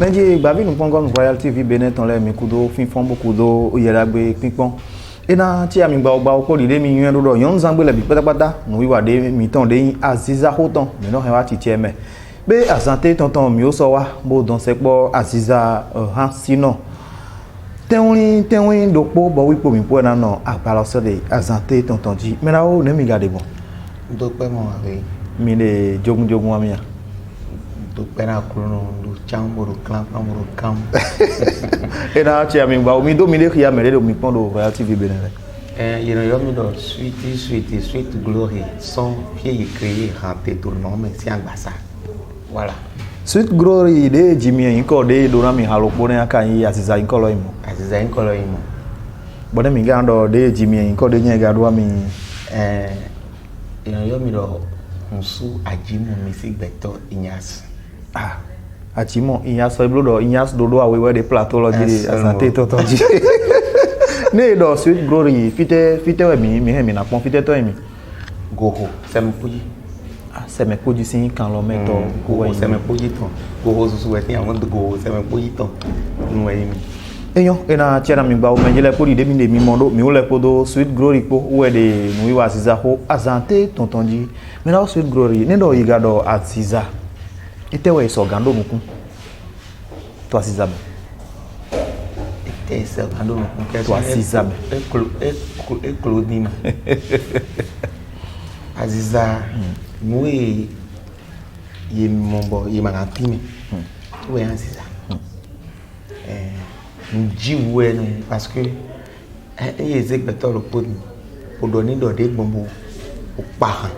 Menji bavi nous pongom Royal TV Benet on les mikudo fin fon beaucoup do yelagbe pinpon. Et na ti ami gba ko lide mi yen do yon zangbe le bi patapata no wi wade mi ton de Aziza hoton me no he wa ti tieme. Be asante tonton mi o so wa bo don sepo Aziza han sino. Tenwin dopo bo wi po mi po na no apalo so de asante tonton ji. Me na o ne mi gade bon. Do pe mo ave. Mi le jogun amia. Do pera kuno do chambo do clamp do cam. Et na ti ami gba mi do mi le khia me le mi pon do Royal TV Benin. You know, you do sweet glory son pied créé hanté tout le monde mais c'est ça. Voilà. Sweet glory de Jimmy inko de do na mi halo pone aka yi Aziza inko lo imo. Aziza inko lo imo. Bode mi gando de Jimmy inko de nyega do mi you know, you do nsu ajimu music beto Inyas. Ah, Achimo, Inyas so blodo Inyas do awewe de plateau lo di asante totonji. Ne do Sweet Glory fite we mi he mi na pon fite to mi. Goho, sempuji. Ah, semepuji sin kan lo meto goho sempuji ton. Goho susu we tin awon goho sempuji ton. Nu we mi. Eyon, ena tiara mi gba o menjele ko di de mi mondo mi o le podo Sweet Glory po we de nu wi Aziza ho azante tontonji. Me na Sweet Glory ne do yiga do Aziza. Ite we so gando nukun. To Aziza me. Ite so gando nukun ke to Aziza me. E Claudine. Aziza mwe ye mombo ye magantime. We Aziza. Nji we no parce que ezek beto lo pod o doni do de gbombo o pa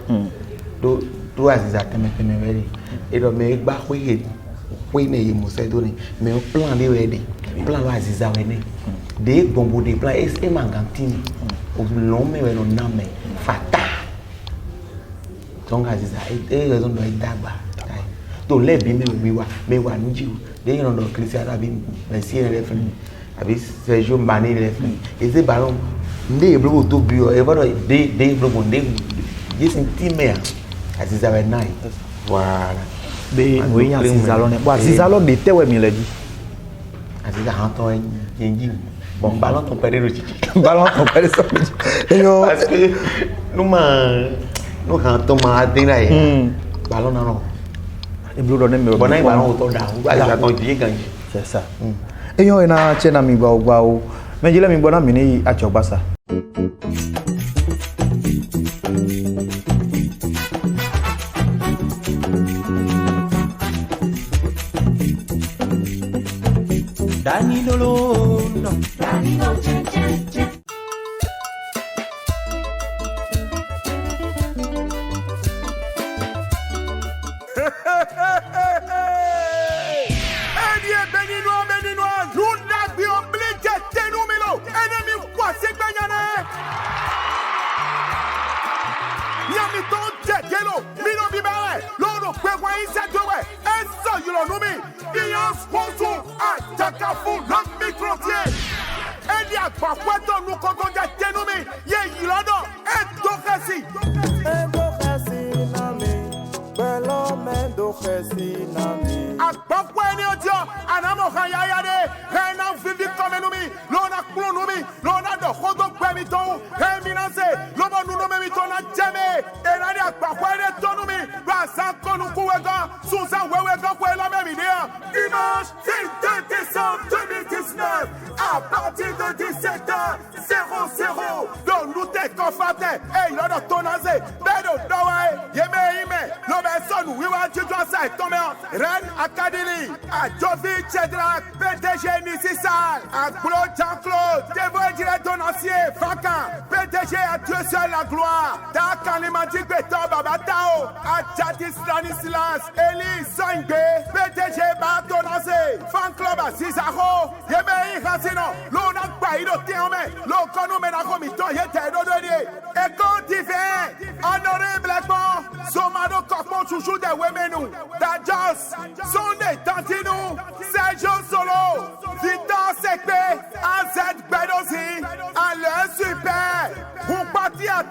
do Aziza teme wele e do me gba we ne ye mo se do ni me o plan de we de plan wa Aziza we ne de gbombo de plan e mangantine o lo me we no na me fata donc Aziza e raison do dagba to le bi me wa nji de yon do Christian abi merci le fin abi Sergio Mane le fin e se ballon nde blo to bi o e vado de blo bonde yes intime Aziza we nai voilà be we yan Aziza lo ne bo Aziza lo de tewe mi le di Aziza han to yenji bon ballon ton père ro chichi ballon ton père so yo parce que nous kan to ma de la ballon non e blo do ne me bon na ballon to da Aziza ton die ganji c'est ça eyon ena chena mi gba o menjele mi gbona mi ni achogbasa Danilo no Danilo che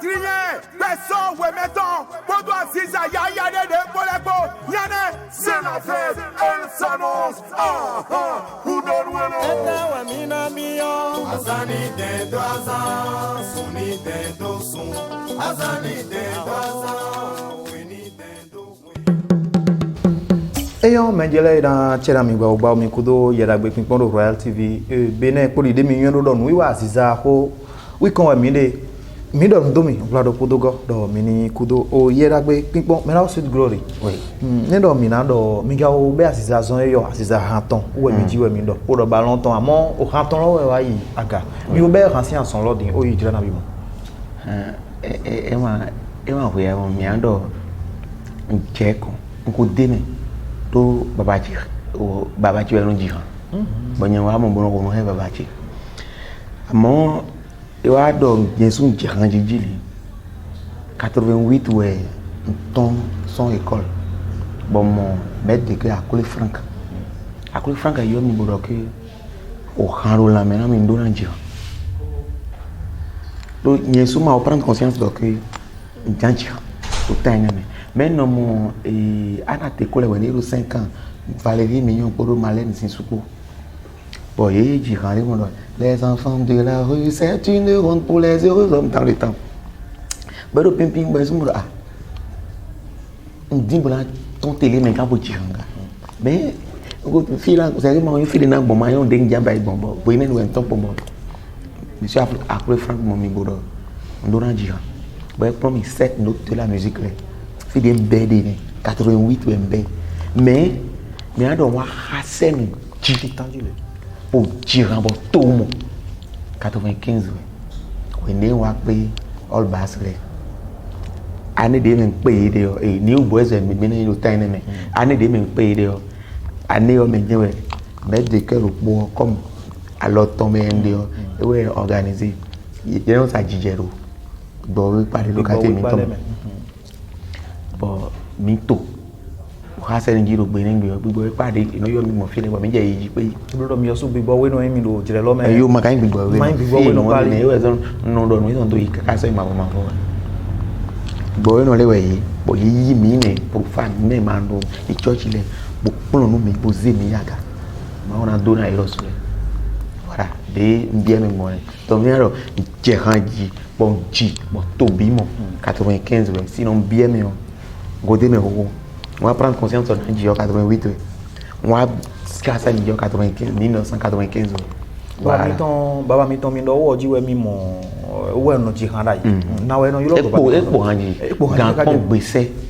trier, personne, ouais, mettons, pour toi, si ça y a des pour les pots, y'en c'est la fête, elle s'annonce, who don't know, Azani de doazan, soni de doson, Azani de doazan, winnie de doson. Eyon menjele na chera mi gba ogba mi kudo yera gbe pinpon do Royal TV bene ko de mi yun do nu wiwa Aziza ho wi kan wa mi de mi do ndo mi ogba do kudo go do mi ni kudo o yera gbe pinpon me na Sweet Glory oui ne do mi na do mi ga o be Aziza zon eyo Aziza hanton o mi ji we mi do o do ba longtemps amo o hanton lo we wa yi aga mi o be ransi an son lodin o yi jira na bi mo ema ho ya mo mi ando njeko nko deme to babachi o babachi wenu jihan bonye wa mo bono ko he babachi amo e wa do Yesu jihan jijili 88 ouais ton son école bon mon maître de à Akule Frank yo mi bodo ke o haro la mena mi ndona jihan do Yesu ma prendre conscience de que janjihan to tanya mais non mon ana te kole woni 5 ans Valérie Mignon pour Malène Sinsoukou bon yé jihan mon les enfants de la rue c'est une ronde pour les heureux hommes dans le temps bado pimping bazumura ah ndimbola ton télé mais quand jihan mais go fila c'est vraiment un fil na bon mayon deng jamba bon bon boyne no enton pour bon monsieur après Franck mon mi bodo ndona jihan ba promis 7 notes de la musique là fi dem bede 88 wembe mais ado wa hasen jili tangile pour jihan bo tomo 95 we ne wa pe all basre ani de men pe de o new boys and me ne no time me ani de men pe de o ani o men jewe me de ke ro po comme alors tombe ende o e we organiser ye no sa jijero bo we pare localité mi tom bo mi to o ha se njiro gbe ni gbe gbogbo pade ino yo mi mo fi le bo mi je yi pe do mi osu gbigbo we no mi do jire lo me yo ma kan gbigbo we no pale ne we so no do no do yi ka so ma ma fo boy no le we bo yi mi ne profan ne ma ndo i church le bo pon no mi bo ze mi yaga ma ona do na iro so voilà de bien me mo to mi ro je hanji bon ji bo to bi mo 95 we sinon bien me godé me ho on va prendre conscience de hanji 88 we on va skasa ni 95 1995 voilà baba mi ton mi do wo ji we mi mo we no ji han dai na we no yo lo ba epo hanji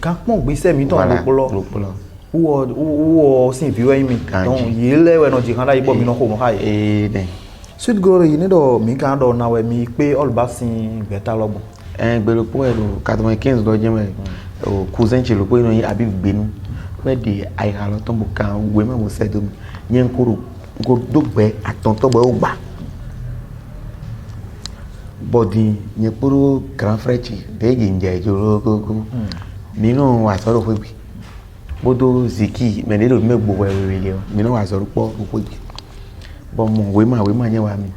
gan pon gbese mi ton lo wo sin bi we mi don ye le we no ji han dai bo mi no ko mo ha den Sweet Glory ni do mi kan do na we mi pe all ba sin beta logbon gbero po e do 95 do je me o cousin che lo po no yin abi gbenu we de ai ha lo ton bo kan we ma mo se do mi yen koro go dogbe atonto bo gba body yen poro grand frère chi de ginje joro gogo mi no wa so ro pe bi bodo ziki me ne lo me gbo we le mi no wa so ro po ro pe bo mo we ma yen wa mi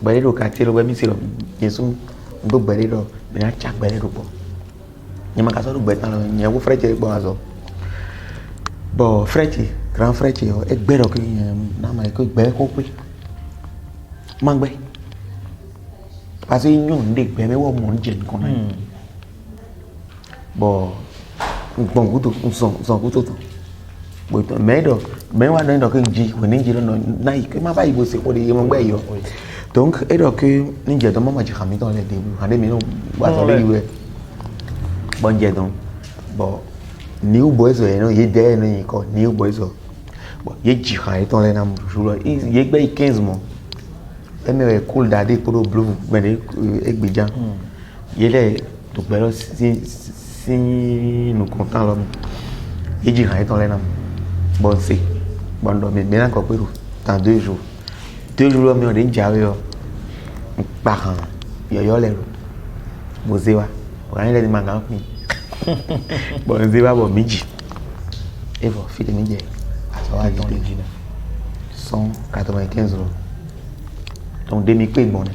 gbe do ka ti ro we mi si ro Yesu ndo gbe do mi na cha gbe do po yen ma ka so ro gbe tan lo yen wo frère chi gbo aso bo frère chi grand frère chi o egbe ro ki na ma ko gbe ko pe ma gbe parce que ñun de gbe me wo mo nje nkan na bo ngbon guto son guto to bo to me wa do ke ji we ni ji lo na yi ke ma ba ibo se ko de mo gbe yo donc e do ke ni je do mo ma ji khami to le de bu ade mi no wa so le iwe bon je don bo new boys we no ye de no yi ko new boys o bo ye ji khan to le na mo juro ye gbe 15 mo eme cool dade pour blue mais egbejan yele to gbero si nous content l'homme il dit rien dans les noms bon c'est bon do mais maintenant ko peru dans 2 jours l'homme on dit jawe yo par yo le bozewa on ile di manga mi bon zewa bon miji et bon fille miji ça va dans les 195 euros donc demi pe bon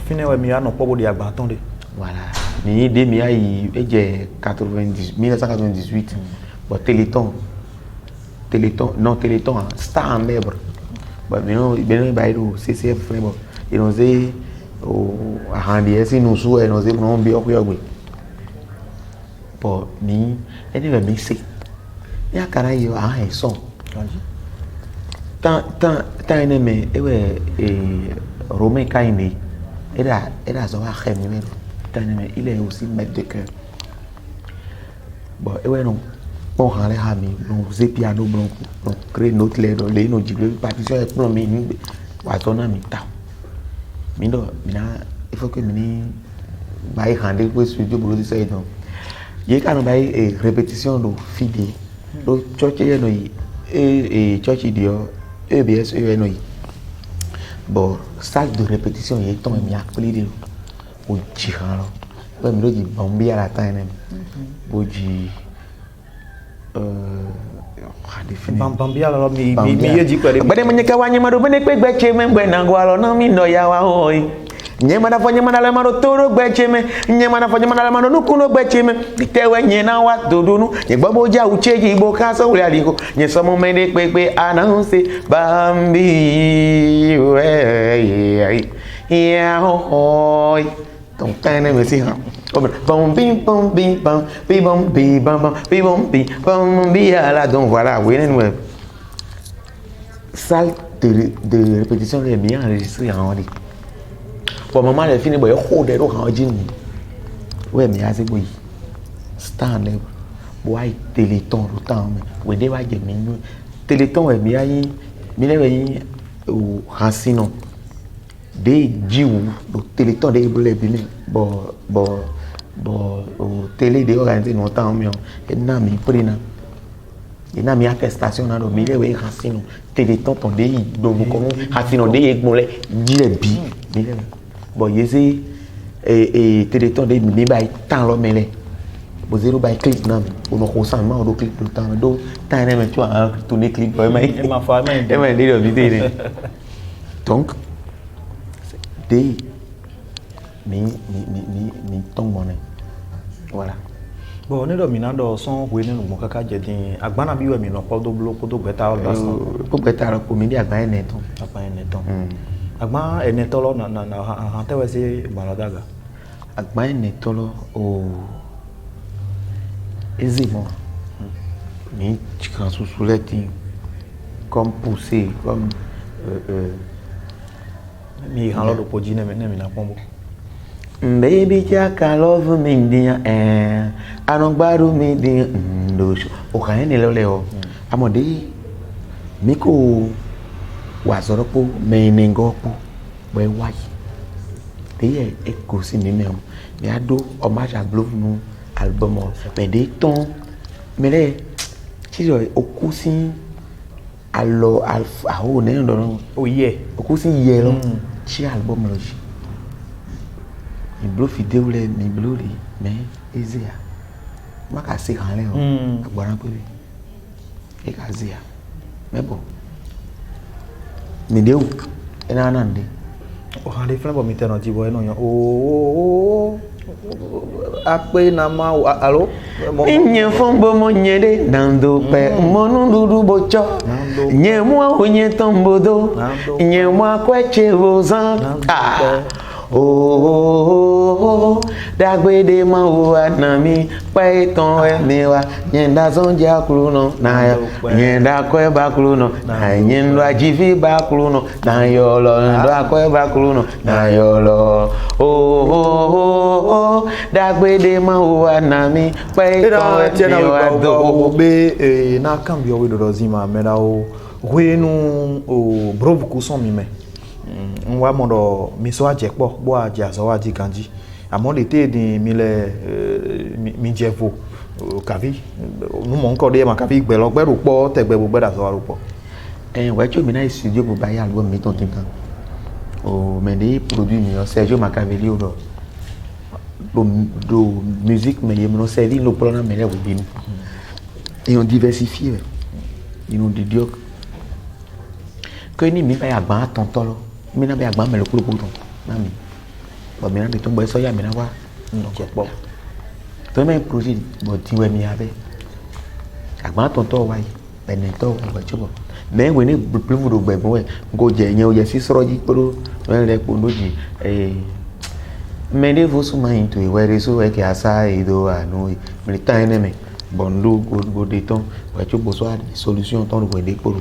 fine we mi ano pobo di agba ton de Voilà. Mais demi il est 1998. Bon Téléthon. Téléthon Star en Mèbre. Bon maintenant il va y CCF frère bon. Il nous est au arrangé si nous souhaitons nous est non bien quoi. Bon ni elle va mixer. Il y a carré yo a un son. Tant aimé et Romain Kaine. Il a ça va remis. Il est aussi maître de cœur. Bon, et ouais, non. Bon, on a les amis, on faisait piano, on crée notre lettre, les nos diplômes, partition est pour nous, on a mis ta. Mais non, il faut que nous bail rendre pour studio pour dire ça et donc. Il y a quand même bail répétition de fidèles. Donc, church est nous et church idiot, EBS est nous. Bon, salle de répétition il est temps il y a appelé de au tirant là. Ouais, mais dit bombi à la taille même. Boji Bambia alors mi dit quoi? Bade manyeka wanye maro bene kwegbeche membe nangwalo na mi no ya wa hoi. Nyema na fanya manala maro toro gbeche me, nyema na fanya manala maro nukuno gbeche me. Tewe nyena wa dodunu, nyegbo ja ucheji igbo kasa ule aliko. Nyesomo mende kwegbe anansi bambi we ya hoi. Donc t'as un merci hein. Bom bim bom bim bam bim bim bam bim bim bim donc voilà oui nous salle de répétition les bien enregistré en ligne. Pour le moment les filles boy hold it en jean. Ouais mais assez boy. Stand up. Boy téléthon le temps mais oui des va gagner. Téléthon est bien il au racine. Des jiu le téléthon des blés bon télé de organiser non temps mieux et na mi prena et na mi attestation na do mi le we racine téléthon ton des do vous comme racine des egmole dire bi bon yesi et téléthon des mi ba temps lo mele bo zero by clip na on no constamment do clip tout temps do temps na tu as tourner clip mais ma femme et mais dire vidéo donc des mi tong money voilà bon ne do mi na do son we ne mo kaka je din agbana bi we mi no ko do blo ko do gbeta o last ko gbeta ro ko mi di agba ene ton agba ene to lo na han te we se baladaga agba ene to lo o ezimo mi chika susuleti comme pousser comme mi han lo do poji ne mi na pombo. Baby Jacka love me dia anogbaru me dia ndosho o kan ni leo amode mi ko wa sọ̀rọ̀ po me ningo po we wai te e ko si mi me mi ado o ma ja glove no album me de ton me le ti jo o ku si alo alfa o ne ndo o ye o ku si ye lo ti album lo ji ni blo fidèle le ni blo ri mais ezia ma ka se kan le o agbara pe e ka zia mais bon mi de o ena nande o han le flan bo mi teno ti bo eno yan o ape na ma alo nye fombo mo nyede nando pe monu dudu bocho nye mo onye tombodo nye mo akweche rozan oh dagbede ma wo anami python emi wa nyenda zonja kruno na ya nyenda kwe ba kruno na nyenda jivi ba kruno na yolo ndo kwe ba kruno na yolo oh dagbede ma wo anami python emi wa do be na cambio we do zima mera o wenu o brovu ku son mi me nwa modo mi so aje po bo aje aso aji kanji amo le te din mi le mi jevo kavi nu mo nko de ma kavi gbe lo gberu po tegbe bo gbeda so wa po wa cho mi na studio bo ba ya album mi ton tin kan o me de produit mi o Sergio Machiavelli o do musique me ye no servi lo programme me le wo bi et on diversifie ils nous dit Dieu que ni mi ba ya gba tontolo mi na ba gba me lo kuro ton na mi bo mi na de ton bo so ya mi na wa Bon. Toi même projet bon tu ouais mi avec. Agba tonton wa yi. Benito wa chubo. Mais when you plus vous gbe bon go je yen o ye si soro ji pro le po noji mais vous sous main to where so e ke asa ido anu mi tan ene me bondo go de ton wa chubo so solution ton go de pro.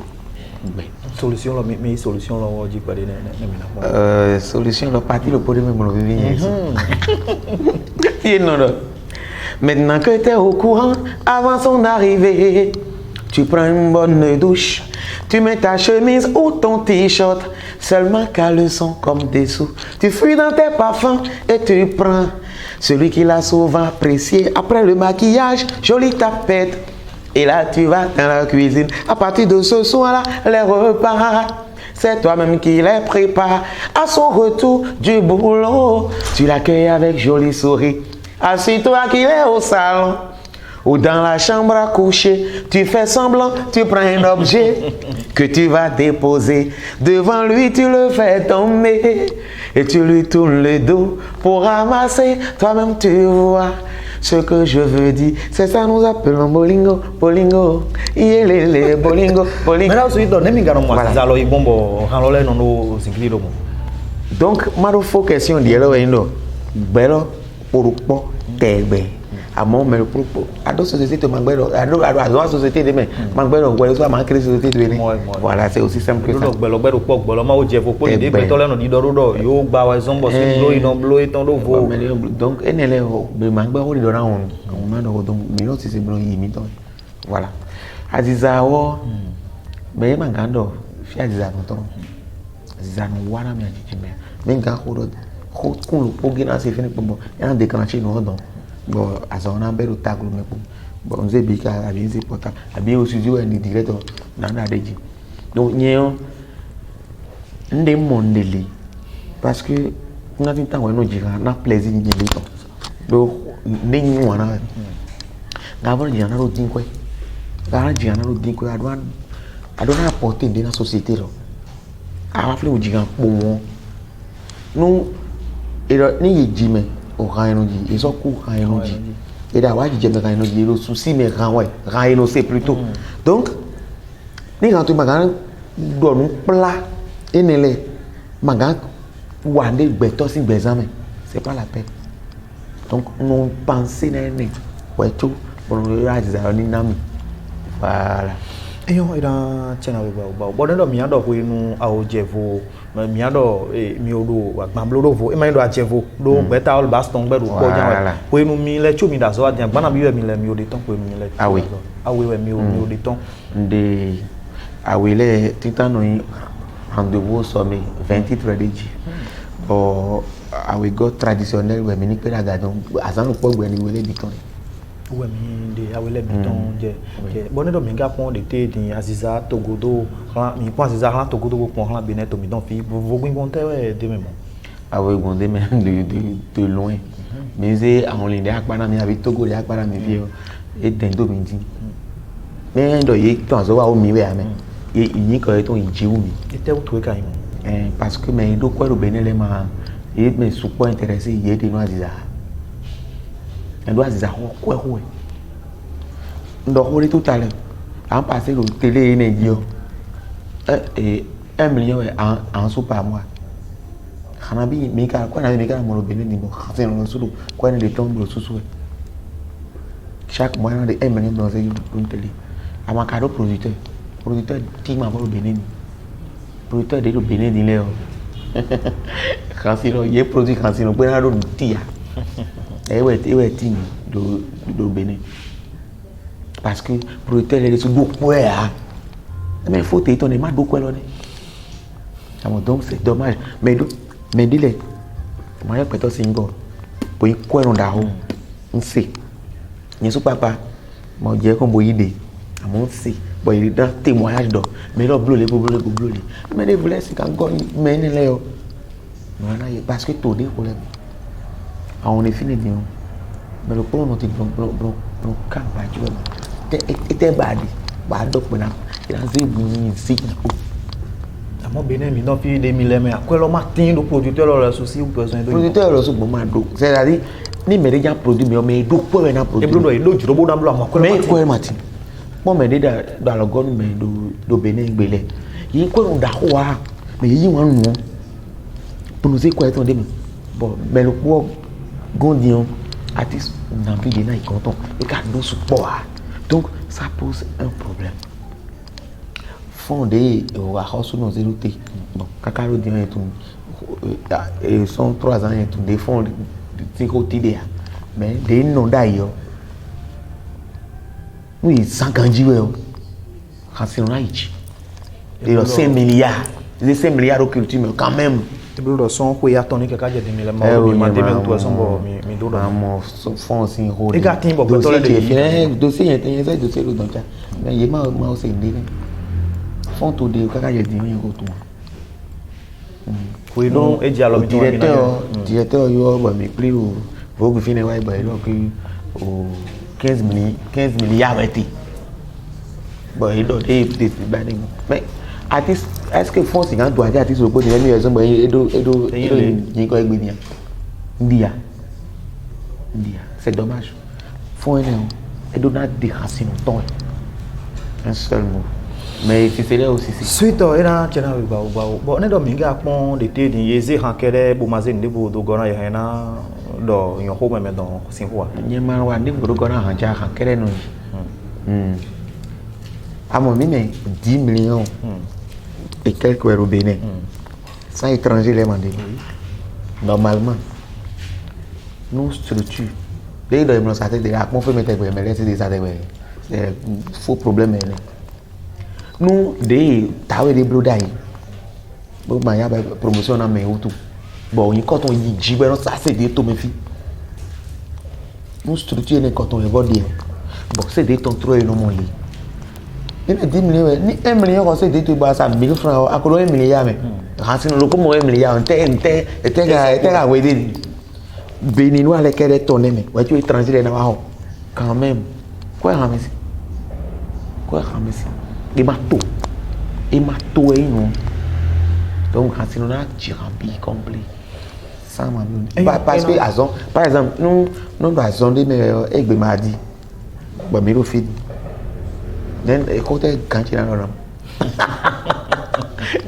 Solution là mais solution là on dit pas de solution le parti le pour même le vivre non. Maintenant que tu es au courant avant son arrivée, tu prends une bonne douche, tu mets ta chemise ou ton t-shirt, seulement caleçon comme dessous. Tu fuis dans tes parfums et tu prends celui qui l'a souvent apprécié. Après le maquillage, jolie tapette. Et là, tu vas dans la cuisine. À partir de ce soir-là, les repas, c'est toi-même qui les prépare. À son retour du boulot, tu l'accueilles avec joli sourire. Assis-toi qu'il est au salon ou dans la chambre à coucher. Tu fais semblant, tu prends un objet que tu vas déposer. Devant lui, tu le fais tomber et tu lui tournes le dos pour ramasser. Toi-même, tu vois. Ce que je veux dire, c'est ça nous appelons bolingo, bolingo, yélélé, bolingo, bolingo. Mais là aussi, dans les minganos, moi, ça alors ils bombo, ranolé non no singli domo. Donc, ma faut question d'hier là, ino, belo, pourquoi t'es amon mais pourquoi à d'autres sociétés magbero à d'autres sociétés demain magbero ouais soit ma créer société de voilà c'est aussi simple que ça gbelo pok gbelo ma o je fo poli de beto le no di do yo gba wa zombo si blow ino blow eton do vo donc enele be magbero di do na on ma do donc mi no si se blow yi mi ton voilà aziza wo me mangando fi aziza no ton aziza no wana mi ajiji me nga ko do ko kun lo gina se fini pombo ya déclencher no don bon azona bero taglo me bon zebi ka abi zi pota abi o studio en directeur na deji donc nyen ndé mondeli parce que on a vu temps no jira na plaisir ni le ton donc ndé ni wana ngabo jira na ro dinkwe ga jira na ro dinkwe adona apporter dans la société là a fa le jira po won nous et ni yejime o rainoji ils ont cours rainoji et d'avoir dit j'aime rainoji le souci mais raino c'est plutôt donc ni quand tu magan donne plat et ne les magan wande beto si examen c'est pas la peine donc nous penser né ouais tout pour le reste ni nami voilà et on ira chena ba bo do mi ado ko inu a o jevo mi ado mi odo agbamlo do vo e ma do a jevo do beta all baston gberu ko jan ko inu mi le chu mi da so adian gbana bi we mi le mi ode ton ko inu mi le awe we mi ode ton de awe le titano rendez-vous sommet 23 deji o awe go traditionnel we mi ni pe daga don azan lo pogbe ni we le diton ouais mi de awele biton je bonne do minga pon de te din aziza togodo mi pon aziza ran togodo pon ran benet to mi don fi vo gbin bon te we de memo awe gon de même de loin mais c'est en ligne akpana mi avec togo de akpana mi vie et dendo mi din mais do ye to azo wa o mi we ame e yin ko to iji u mi e te o to ka yin parce que mais do ko ro benele ma e me super intéressé ye de no aziza elle doit dire quoi donc on est tout à l'heure en passé le télé énergie et 1 million en sous par mois hanabi mika quoi na mika mo bene ni bo c'est non sous quoi ne tombe sous chaque mois on a 1 million dans une télé à ma cadeau producteur qui m'a mo bene ni producteur de bene ni le quand il produit quand il peut na do tia ewe team do Bénin parce que producteur les sous beaucoup mais faut te étonner mal beaucoup là donc c'est dommage mais dis-le moi je peut-être single pour y quoi on dao on sait ni sous papa moi je comme idée à mon sait bon il dans témoignage do mais là bleu mais les voulait c'est quand mais les voilà parce que tout des problèmes on est fini bien mais le problème c'est que quand va tu était badi ba do pena il a zé buni si amo Bénin mi don fi 2000 mais quoi le matin do producteur le souci ou besoin de producteur le sous moment do c'est-à-dire ni me déjà produit mais do quoi na produit e blo do e do juro bo na blo mo ko mais quoi mati mo me de da lo gonu me do Benin gbele yi ko no da ho wa mais yi wan nu pour nous quoi ton de bon mais le quoi gondion artiste n'a plus de na il content et ka do support donc ça pose un problème fondé au house no zero t bon kakaro di en tout et sont 3 ans et tout des fonds de côté mais des non d'ailleurs oui 50 jours quand c'est on a ici et 5 milliards les 5 milliards au culture mais quand même e blo do son ko ya toni kaka je de mi la ma bi ma de me to son bo mi do do mo fond sin ho e ga tin bo to le de dossier est un dossier le donc mais il ma aussi ndé fond to de kaka je di mi ko to oui non e dia lo mi directeur yo ba mi pli o vogue fine wa ba lo ki o 15 milliards été bon il doit être ba ni mais artiste est-ce que fond si quand doit dire artiste ko ni mi raison ba edo ni ko egbe ni ndia c'est dommage fond edo na déraciné ton un seul mot mais si c'est là aussi suite era chena ba bo ne do minga pon de te ni yeze hankere bo mazen de bo do gona ya na do yon ho me do sin ho ni ma wa ni bo do gona hanja hankere no amo mi mais 10 millions et quelques euros Bénin sans étranger les mandé normalement nous structure dès que nous ça te dire qu'on fait mettre mais laisser des ça c'est faux problème nous des tawe des blodai bon ma ya promotion na mais tout bon il quand on y jibe non ça c'est des to me fi nous structure les quand on les voit dire bon c'est des ton trop et non mon lit il me 10 millions ni 1 million quand c'est des to ba ça 1000 francs à colo 1 milliard mais racine le comme 1 milliard était ga wede béninois les qu'elle est tonné mais ouais tu étranger na wa quand même quoi ramasser il m'a tout et non donc quand on a tiré complet ça m'a parce que azon par exemple nous azon de mais egbe mardi ba mi ro feed then côté quand il a non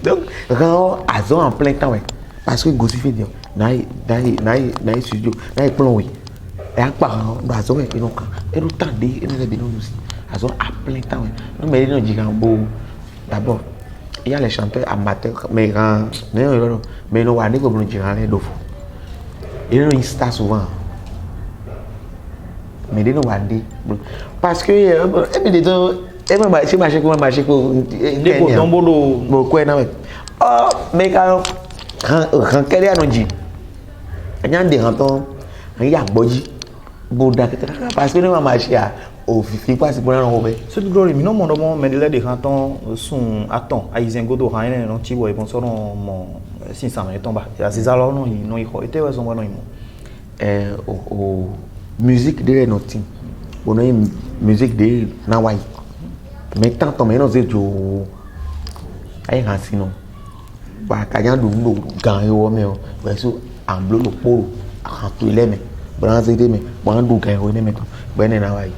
donc quand azon en plein temps ouais parce que gosi feed na studio na plan oui et à part azon et non quand et le temps de et na be non aussi azon à plein temps ouais nous mais non Jigambo d'abord il y a les chanteurs amateurs mais non on est comme le Jigambo d'offre et non ils star souvent mais non on parce que et puis dedans et moi c'est marché pour des dombodo beaucoup na oh mais quand quel est non dit il y a des rentons il y a boji boda parce que nous marché à au fifi pas c'est pour non robé ce glory mi non mon do mais de rentons sont attend à izengo do haine non ti boy bon so non mon 500 mais tomba ya c'est alors non il faut était ouais son non au musique de noting bon musique de na wai mais tant mais non c'est jo ai racino ba kanya do ndo gan yo me o ba so amblo lo po a to ile me branze de me bon do gan yo me to ben na wai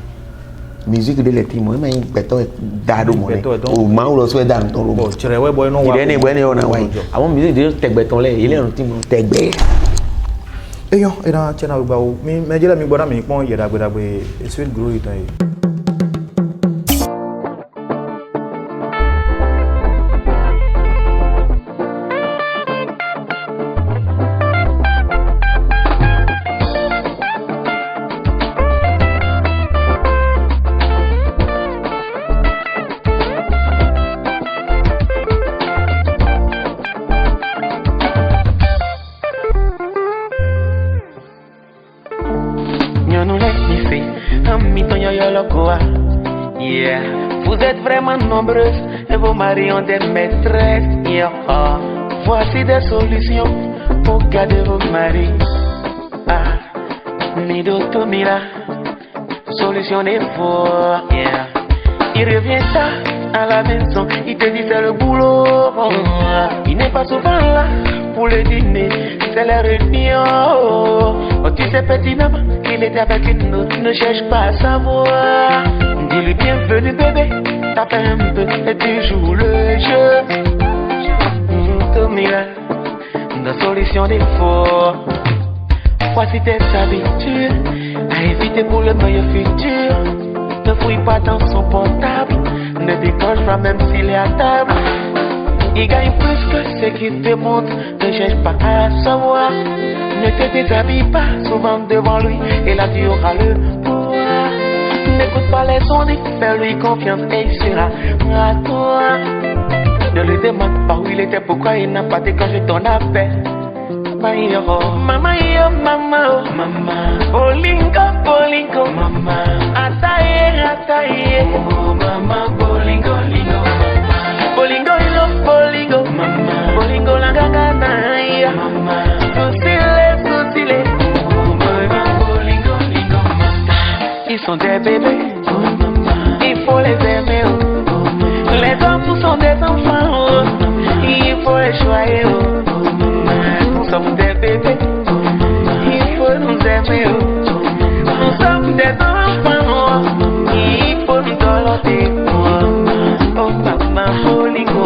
musique de l'été moi mais beto dado mo o ma lo so da nton lo bo chere we boy no wa ile ne bo ne o na wai àwọn musique de tegbe ton le ile no tin tegbe eyo era chena gba o mi mejela mi gbora mi pon yeda gbedagbe sweet grow itan yi Yeah, vous êtes vraiment nombreuses et vos maris ont des maîtresses. Yeah, voici des solutions pour garder vos maris. Ah, Nido Tomira, solutionnez-vous. Yeah, il revient tard à la maison, il te dit c'est le boulot. Il n'est pas souvent là pour le dîner, c'est la réunion. Oh, tu sais pertinemment qu'il était avec une autre, ne cherche pas à savoir. Dis-lui bienvenue bébé, t'appelles un peu et tu joues le jeu. Comme il est, nos solutions défaut. Voici tes habitudes, à éviter pour le meilleur futur. Ne fouille pas dans son portable, ne décroche pas même s'il est à table. Il gagne plus que ce qu'il te montre, ne cherche pas à savoir. Ne te déshabille pas souvent devant lui, et là tu auras le pouvoir. N'écoute pas les sons, fais-lui confiance et il sera à toi. Ne lui demande pas où il était, pourquoi il n'a pas décroché ton appel. Mama yo, mama oh, mama. Bolingo, bolingo, mama. Ataye, ataye, oh mama. Bolingo, lingo, mama. Bolingo, ilo, bolingo, mama. Bolingo, la gagana, ya, mama. Tutile, oh mama. Bolingo, lingo, mama. Ils sont des bébés, oh mama. Il faut les aimer, oh. Les enfants sont des enfants, oh. Il faut les choyer, oh. Nous sommes des bébés, il faut nous aimer. Nous sommes des enfants, il faut nous doloter. Oh maman, bolingo,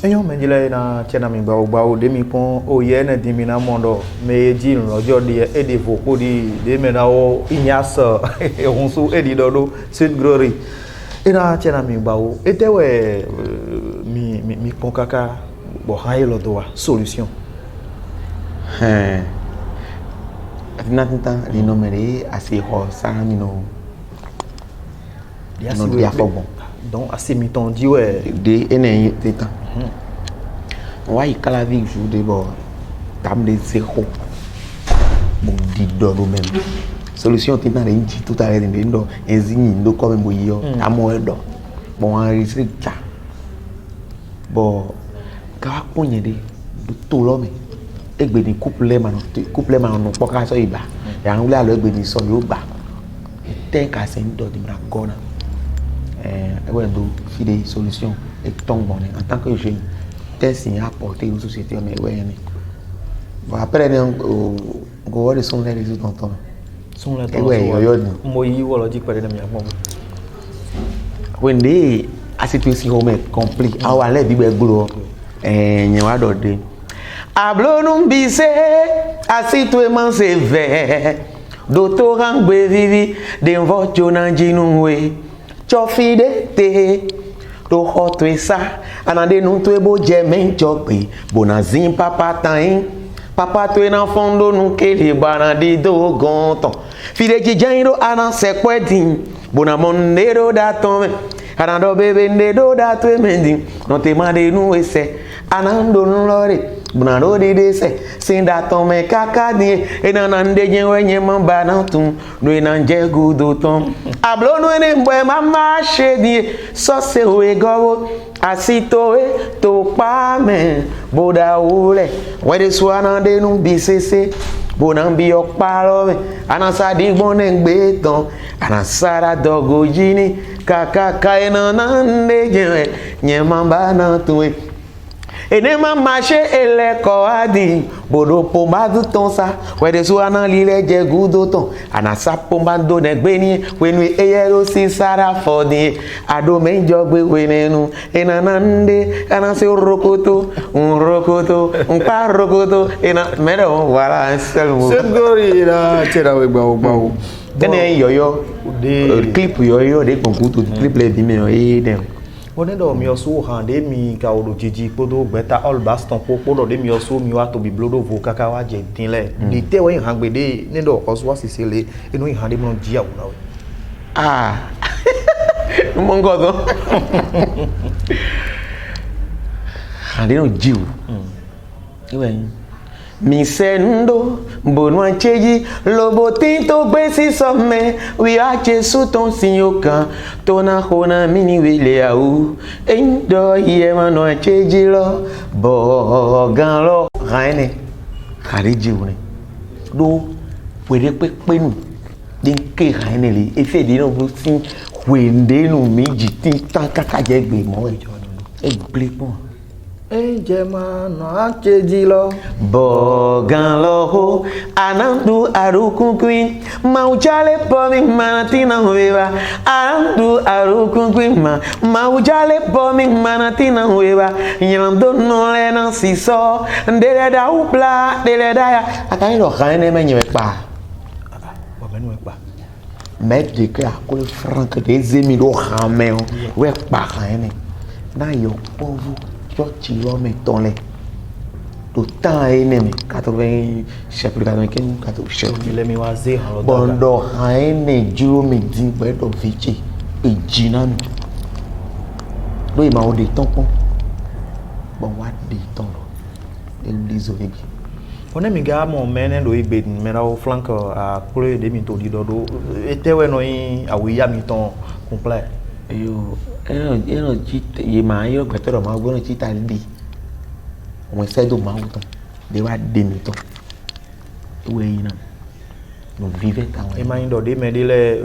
Eyo menjile na chena mi bawo demi pon o ye na dimi na mondo me ji rojo di e de voko di de me na o inyasa e honsu e di dodo sweet glory. Ina chena mi bawo etewe mi pon kaka bo haye lo doa solution. Atinata li nomere asi ho sarami no. Ya si dia bon. Donc assez mi ton di ouais de ene teta. Why kala vi jou de bo tam de zéro. Bon di do même. Solution tinta de nji tout à l'heure de ndo enzini ndo comme boyo amo edo. Bon enregistrer ça. Bon ka ponye de tout l'homme egbe ni couple man no poka so iba. Ya nle alo egbe ni so yo gba. Te ka se ndo di mra gona. Do filer solution et tombe bon en tant que jeune test y apporter aux sociétés mais ouais bon après on go de son les résultats tonton son la ton ouais yo moyi wala dik pare dem ya mom when they a situation home complete our let be glo nyewa do de ablo num bise asitouement sévère doctorant gbe vivi de vocho na jinunwe chofide te do hotwe sa anande nu to ebo je men chokpe bonazin papa tain papa to na fondo nu kele banadi do gonton fide jijairo anan sekwedin bonamonero da tome anando bebe ndedo da to mendin no te mande nu ese anando lore bunaro de se sinda tome kakadi enanande jenwe mamba na tun no enanje gudo tom ablo no ene mbo mama shedi so se we go asito e to pa me boda ule we de swana de nu bisese bonambi okparo me anasa digbon ngbe ton anasara dogojini kaka enanande jenwe nyemamba na tun enema marché ele ko adi bodo pomadu ton sa we de so anan lile je gudo ton anasa pomado negbe ni wenu eyero si sara fodi ado menjo gbe wenenu enanande anase rokoto un parokoto ena mero wala selmo Segori na chera we bawo tene yoyo de clip yoyo de konkuto clip le bi me e dem Onedo mi osu hande mi ka odo jiji podo beta all baston podo de mi osu mi wa to bi blodo vo kaka wa je tinle de te we hangbede nedo osu asisele enu hande mo jia una we mon godo hande no jiu ewe mi sendo bonwa cheji lobo tinto gbesi some wi a jesu ton sinyokan to na hona mini wele au endo ye mano cheji lo bo gan lo raine khariji woni do pere pe nu din ke raine li efe di no bu sin wende no meji tin tan kaka je gbe mo e gble pon je ma no acheji lo bogan lo ho anandu arukunkui maujale bomi manatina weba anandu arukunkui maujale bomi manatina weba nyando no le na siso ndele da upla ndele da ya akai ro kan ne me nyewe pa ba menu pa mettre de que à cause franc des émis do ramé ouais pa kan ne na yo pauvre tu l'homme tonle tout temps ennemi 80 chef 95 80 chef le mi wa ze han lo bondo haine juro mi din pe do vichi e jina mi do ma o de ton pon bon wa de ton lo e désolé bi on mi ga mo menen do igbe mi ra o flank a kure de mi to di do etewe no yin awiya mi ton complet yo eno chita ye ma yo gbeto ma gbo no chita li o se do ma uton de wa de mi ton we yin na no vive ta wa e ma yin do de me de le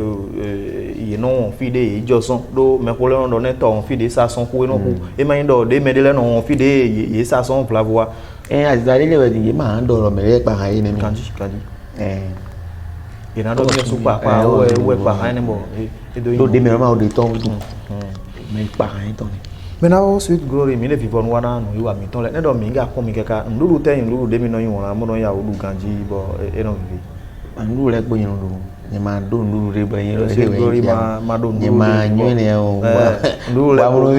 ye no fi de ijoson do me ko le no do ne to fi de sa son ku no ku e ma yin do de me de le no fi de ye sa son pla voix azari le we ye ma ndo ro me le pa ha yin mi kanji ina do mi su pa we pa ha ni bo e do de me ma o de ton me pa ha ton mena o sweet glory mi le fi fon wana no iwa mi ton le ne do mi ga ko mi keka nduru te nduru de mi no yin wona mo no ya o du ganji bo e no vi nduru le gbo yin do ni ma do nduru re bo yin sweet glory ma do ni ma nyu ne o nduru le mo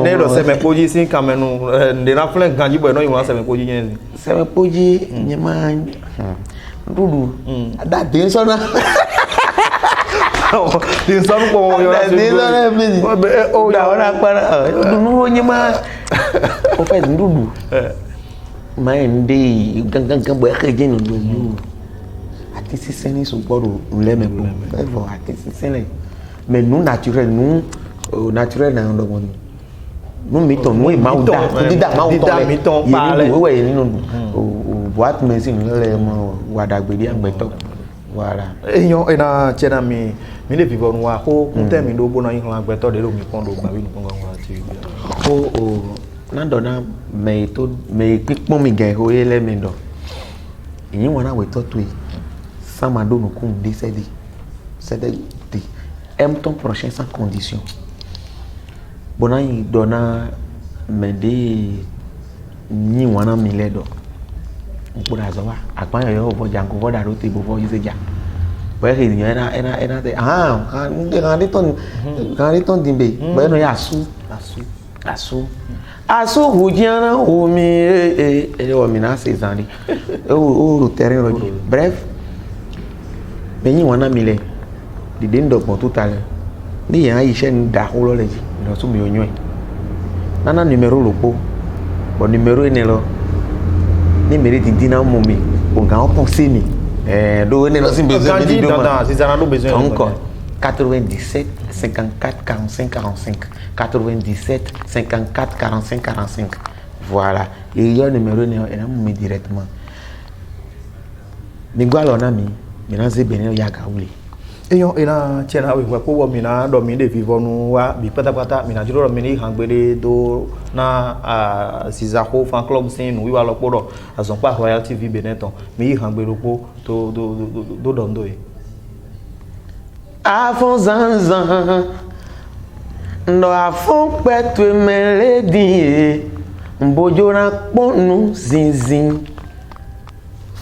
ne do se me poji sin kamenu de na flen ganji bo no yin wona se me poji yin se me poji ni ma nduru ada de so na din so po yo la se o da ora para nduru ni ma o fe nduru ma ndi gangan bo e je no lu ati sise ni so gboro nle me bo evo ati sise le mais nous naturel nous naturel na ndo mo nous miton nous ma uda ma miton pa le we ni no boîte médecine le mo wada gbe di agbeto voilà eyan ina chena mi le vivre noir ko kunte mi do bona yin agbeto de lo mi kon do gba bi nu kon wa ti o na do na me to me pipon mi gan ho ele mi do yin wona we to to sans ma do no kun décédé aime ton prochain sans condition bona yin do na me de ni wona mi le do pura zo wa agban yo bo jango bo da ro te bo bo yise ja bo e ni era te kan de ton dimbe bo no ya asu hujiana o mi o mi na se zani o terrain ro bref beyin wana mi le di de ndogbo tout à l'heure ni yan ise nda ho lo le ji lo su mi oyun e nana numero lopo bo numero ene lo ni mere ti dina mo mi o ga on penser mi do ne lo sin besoin de do ma si ça na do besoin encore 97 54 45 45 97 54 45 45 voilà et il y a numéro ne et na mo directement mi gwa lo na mi na ze bene ya ga wule eyan ina chena we ko wo mi na do mi de vivre nu wa bi patapata mi na jiro mi ni hangbede do na Sizako fan club sin nu wi wa lopo do azon pa Royal TV Benetton mi hangbede po to do do e afon zanzan ndo afon petu melody mbojo na ponu zinzin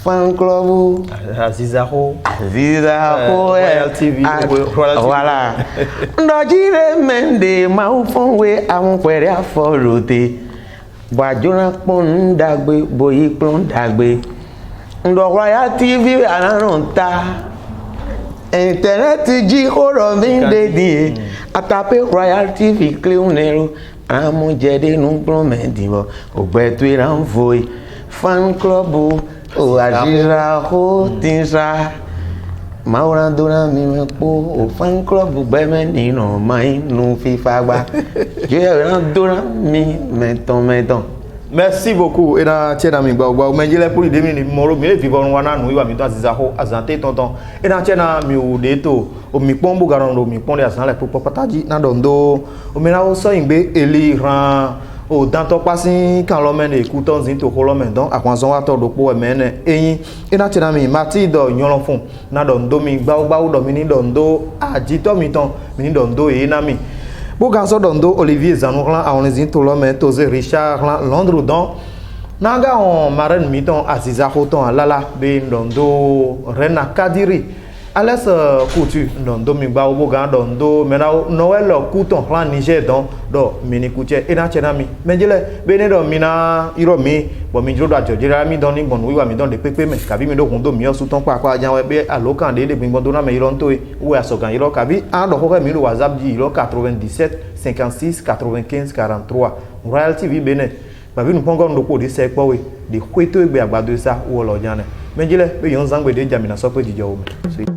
fan club Sizako Royal TV voilà ndojire mende ma ufon we awon pere aforote bajona pon dagbe boyi pon dagbe ndo Royal TV anarun ta internet ji horo vinde die atape Royal TV cleonero amu jede nu promendi bo ogbetu iran voi fan club o ajira ho tinsa maurandura mi me po o fan club beme ni no mai nu fifa gba je randura mi meton Merci beaucoup. Et na tiens ami ba mais je l'ai pour 2 minutes moro mais vivre wana no iwa mi to aziza ho azante tonton. Et na tiens na mi o de to o mi pombo garondo mi pon de asan le pour pataji na dondo o me na o so ingbe eli ran o dan to pasin kan lo men écoute on zin to ko lo men don akwanzon wa to do po e men eyin e na tiens na mi mati do nyolon fun na dondo mi gba do mi ni dondo aji to mi ton mi ni dondo e na mi Boganso dondo Olivier Zanouran a onezin tolome toze Richard Londres don naga on marraine miton Aziza Hoton lala be dondo Rena Kadiri Ales Coutu dondo migba bogan dondo mena Noël Couton plan Niger don do mini kuche ena chenami menjele bene do mina iromi bo mi jodo ajojira mi don ni bon wiwa mi don de pepe me kabi mi do kun do mi osu ton pa kwa janwe be alokan de gbon do na me iron to we asogan iro kabi an do ko mi do WhatsApp di iro 97 56 95 43 Royal TV bene babi nu pongo ndo ko di se po we di kweto egbe agbado sa wo lo jane menjele be yon zangbe de jamina so pe jijo o me